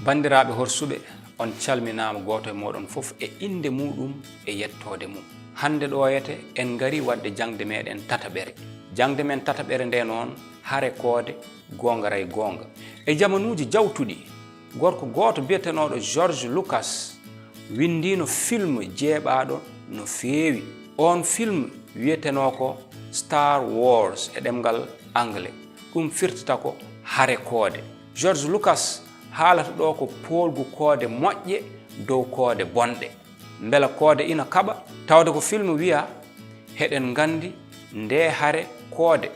Bandiraɓe horsuɓe, on calminama goto e moɗon fof e inde muɗum e yettode mum. Hande ɗo yete en gari wadde jangde meɗen tataɓere. Jangde men tataɓere nde noon hare koode gongaray gonga. E jamanuji jawtuɗi, gorko goto biyetenoɗo George Lucas windino film jeeɓaɗo no feewi. On film wiyeteno ko Star Wars e ɗemgal anglais. Ɗum firtata ko hare koode. George Lucas haalata ɗo ko poolgu koode moƴƴe dow koode bonɗe. Mbela koode ina kaɓa tawde ko film wiya heɗen gandi nde hare koode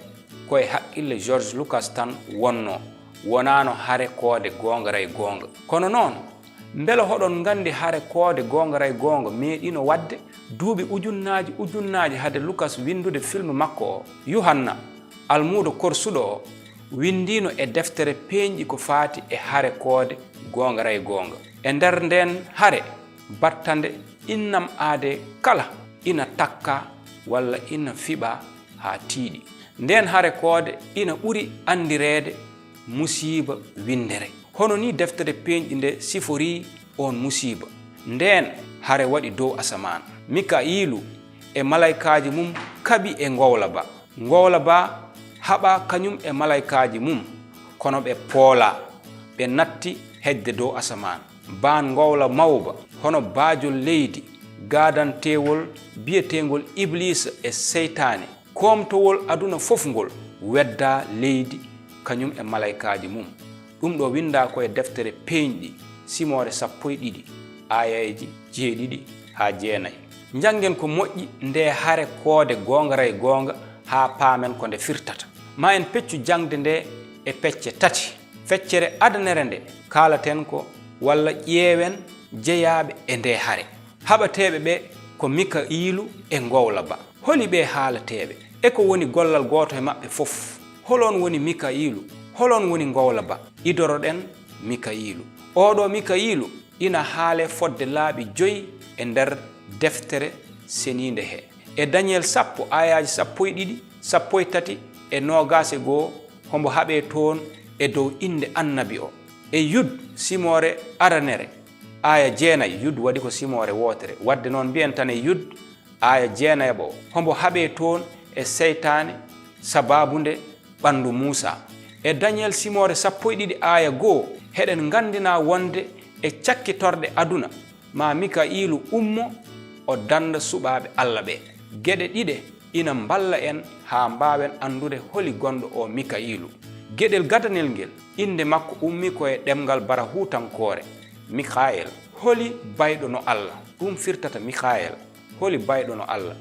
koye haqqille George Lucas tan wonno, wonano hare koode gongaray gonga. Kono noon mbela hoɗon gandi hare koode gongaray gonga meeɗino wadde duuɓi ujunnaji hade Lucas windude film makko o. Yuhanna almudo korsuɗo o windino e deftere peñƴi ko faati e hare koode gongaray gonga. E nder nden hare battande innam aade kala ina takka walla ina fiɓa ha tiiɗi. Nden hare koode ina ɓuri andirede musiba windere. Hono ni deftere peñƴi nde sifori on musiba. Nden hare waɗi dow asaman. Mika'ilu e malaikaji mum kaɓi e ngowla ba. Ngowla ba haɓa kañum e malaikaji mum kono ɓe poola, ɓe natti hedde dow asaman. Ban ngowla mawba hono baajol leydi gadantewol biyetegol Iblisa e seytane komtowol aduna fof ngol wedda leydi kañum e malaikaji mum. Ɗum ɗo winda koye deftere peñƴi simore 12 ayaji 7 ha 9. Jangen ko moƴƴi nde hare koode gongaray gonga ha paamen ko nde firtata. Ma en peccu jangde nde e pecce tati. Feccere adanere nde kalaten ko walla ƴeewen jeyaɓe e nde hare. Haɓateɓe ɓe ko Mika'ilu e ngowla ba. Holi ɓe haalateɓe e ko woni gollal goto e maɓɓe fof. Holon woni Mika'ilu, holon woni ngowla ba. Idoroɗen Mika'ilu. Oɗo Mika'ilu ina haale fodde laaɓi 5 e nder deftere seninde he. E Daniel 10 ayaji 12, 13 e 21 hombo haɓe toon e dow inde annabi o. E Yud simore aranere aya 9, Yud waɗi ko simore wotere. Wadde noon mbiyen tan e Yud aya 9 o hombo haɓe toon e seytane sababunde ɓandu Musa. E Daniel simore 12 aya 1 heɗen gandina wonde e cakkitorde aduna ma Mika'ilu ummo o danda suɓaɓe Allah ɓe. Geɗe ɗiɗe ina mballa en ha mbawen andude holi gonɗo o Mika'ilu. Geɗel gadanel ngel inde makko ummi koye ɗemgal bara hutankore Mikael, holi bayɗo no Allah. Ɗum firtata Mikael, holi bayɗo no Allah.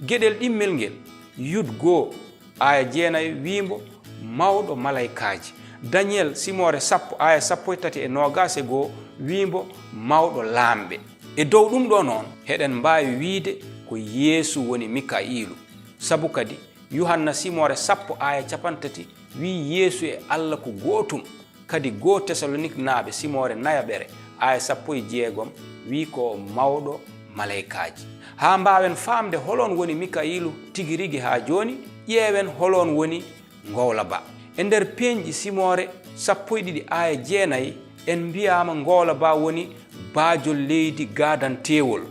Geɗel ɗimmel ngel Yud 1 aya 9 wimbo mawɗo malaikaji. Daniel simore 10 aya 13 e 21 wimbo mawɗo lamɓe. E dow ɗum ɗo noon heɗen mbawi wiide ko Yeesu woni Mika'ilu. Sabu kadi Yuhanna simore 10 aya 30 wi Yeesu e Allah ko gotum. Kadi 1 Tesalonik naaɓe simore 4 aya 16 wi ko mawɗo malaikaji. Ha mbawen famde holon woni Mika'ilu tigi rigi ha joni, ƴeewen holon woni ngowla ba. E nder peñƴi simore 12 aya 9 en mbiyama ngowla ba woni baajol leydi gadantewol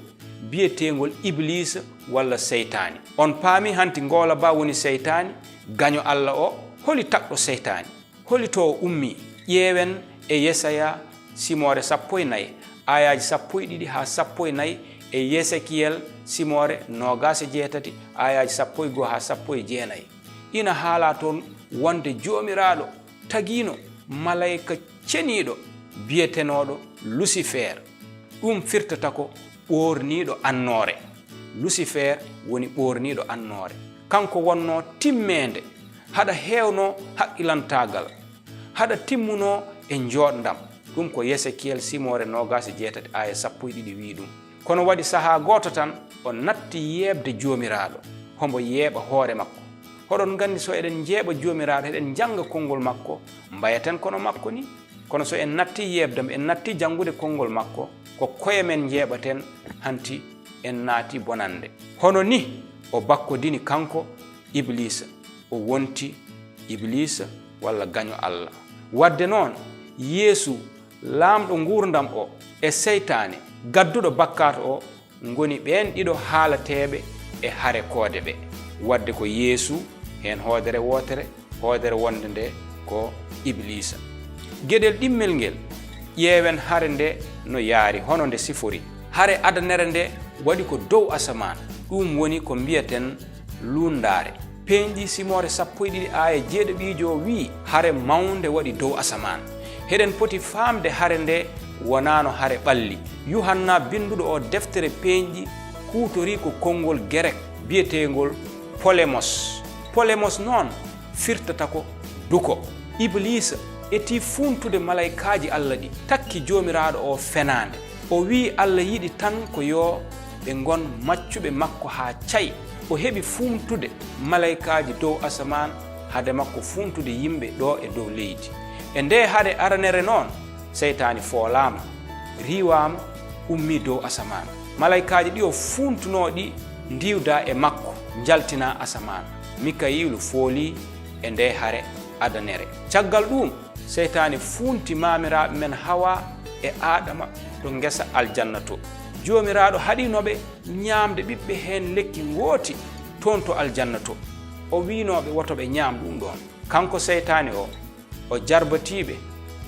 biyetegol Iblisa walla seytani. On paami hanti ngowla ba woni seytani, gaño Allah o holi takɗo seytani, holi to ummi. Ƴeewen e Yesaya simore 14 ayaji 12 ha 14 e Yesekiyel simore 28 ayaji 11 ha 19. Ina haala toon wonde jomiraɗo tagino malayika ceniɗo biyetenoɗo Lucifer. Ɗum firtata ko ɓorniɗo annore. Lucifer woni ɓorniɗo annore. Kanko wonno timmende, haɗa hewno haqqilantagal, haɗa timmuno e joɗdam. Ɗum ko Yesekiyel simore 28 aya 12 wi ɗum. Kono waɗi saha goto tan o natti yebde jomiraɗo hombo yeeɓa hoore makko. Hoɗon gandi so eɗen jeeɓa jomiraɗo eɗen janga konngol makko mbayaten kono makko ni. Kono so en natti yebdam, en natti jangude konngol makko, ko koye men jeeɓaten hanti en naati bonande. Hono ni o bakkodini kanko Iblisa, o wonti Iblisa walla gaño Allah. Wadde noon Yeesu laamɗo ngurdam o e seytane gadduɗo bakkat o ngoni ɓen ɗiɗo haalateɓe e hare koode ɓe wadde ko Yeesu hen hoodere wotere hoodere wonde nde ko Iblisa. Gueɗel ɗimmel ngel ƴeewen hare nde no yaari hono nde sifori. Hare adanere nde waɗi ko dow asaman, ɗum woni ko mbiyaten lundare. Peñɗi Simore 12 aya 7 wi hare mawnde waɗi dow asaman. Heɗen poti famde hare nde wonano hare ɓalli. Yuhanna binduɗo o deftere peñɗi kutori ko konngol Grek biyetegol polemos. Polemos noon firtata ko duko. Iblisa eti funtude malaikaji Allah ɗi takki jomiraɗo o fenande. O wi Allah yiɗi tan ko yo ɓe gon maccuɓe makko ha cayi. O heɓi funtude malaikaji dow asaman hade makko funtude yimɓe ɗo e dow leydi. E nde hade aranere noon seytani foolama riwama ummi dow asaman. Malaikaji ɗi o funtunoɗi ndiwda e makko jaltina asaman. Mikayilu fooli e nde hare adanere. Caggal ɗum seytani funti mamiraɓe men Hawa e Adama to ngesa aljanna to. Jomiraɗo haɗinoɓe ñamde ɓiɓɓe hen lekki gooti toon to aljanna to. O winoɓe wotoɓe ñaam ɗum ɗon. Kanko seytani o jarbatiɓe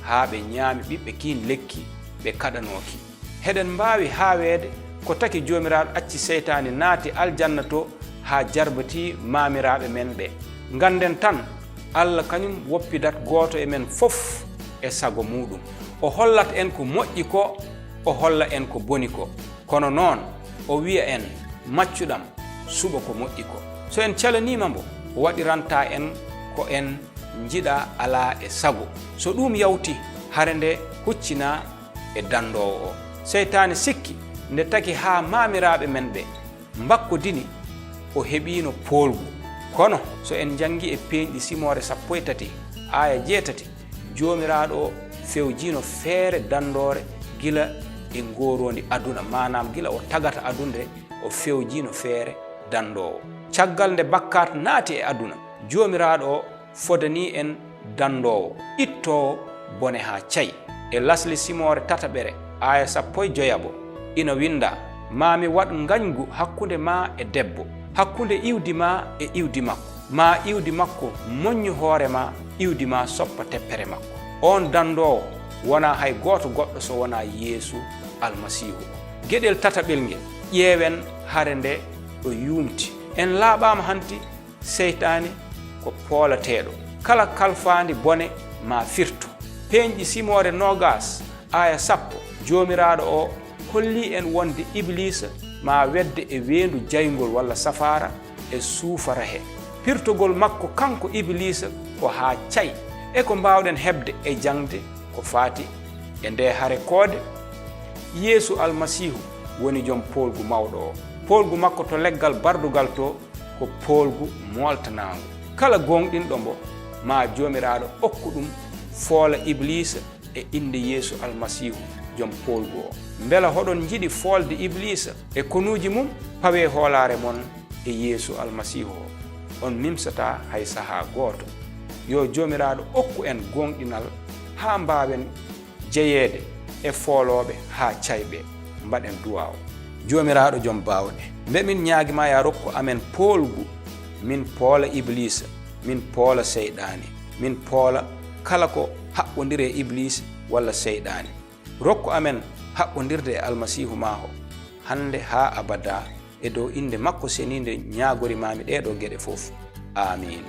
ha ɓe ñaami ɓiɓɓe kin lekki ɓe kaɗanoki. Heɗen mbawi hawede ko taki jomiraɗo acci seytani naati aljanna to ha jarbati mamiraɓe men ɓe. Ganden tan Allah kañum woppidat goto e men fof e sago muɗum. O hollat en ko moƴƴi ko, o holla en ko boni ko. Kono noon o wiya en maccuɗam suɓa ko moƴƴi ko. So en calanima mbo o waɗiranta en ko en jiɗa ala e sago. So ɗum yawti hare nde huccina e dandowo o. Seytani sikki nde taki ha mamiraɓe men ɓe mbakkodini o heɓino polgu. Kono so en jangi e peñɗi Simore 13 aya 8 jomiraɗo o fewjino feere dandore gila e ngorodi aduna, manam gila o tagata adunde o fewjino feere dandowo. Caggal nde bakkat naati e aduna jomiraɗo o fodani en dandowo ittowo bone ha cayi. E lasli Simore 3 aya 15 ina winda mami waɗ ngañgu hakkunde ma e debbo, hakkunde iwdi ma e iwdi makko, ma iwdi makko moññu hoore ma, iwdi ma soppa teppere makko. On dandowo wona hay goto goɗɗo so wona Yeesu almasihu. Gueɗel tataɓel ngel ƴeewen hare nde ɗo yumti. En laaɓama hanti seytani ko poolateɗo. Kala kalfandi bone ma firto. Peñƴi Simore 20 aya 10 jomiraɗo o holli en wonde Iblisa ma wedde e weendu jaygol walla safara e suufara he. Pirtogol makko kanko Iblisa ko ha cayi. E ko mbawɗen hebde e jangde ko faati e nde hare koode Yeesu almasihu woni joom polgu mawɗo o. Polgu makko to leggal bardugal to ko polgu moltanango. Kala gonɗinɗo mbo ma jomiraɗo okku ɗum foola Iblisa e inde Yeesu almasihu joom polgu o. Mbela hoɗon jiɗi foolde Iblisa e konuji mum pawe hoolare mon e Yeesu almasihu o. On mimsata hay saha goto. Yo jomiraɗo okku en gonɗinal ha mbawen jeeyede e fooloɓe ha cayɓe mbaɗen duwa o. Jomiraɗo joom bawɗe, nde min ñaagima ya rokku amen poolgu min poola Iblisa, min poola seyɗani, min poola kala ko haɓɓodire e Iblisa walla seyɗani. Rokku amen haɓɓodirde e almasihu ma o hande ha abada e dow inde makko senide ñagorimami ɗeɗo gueɗe fof. Amin.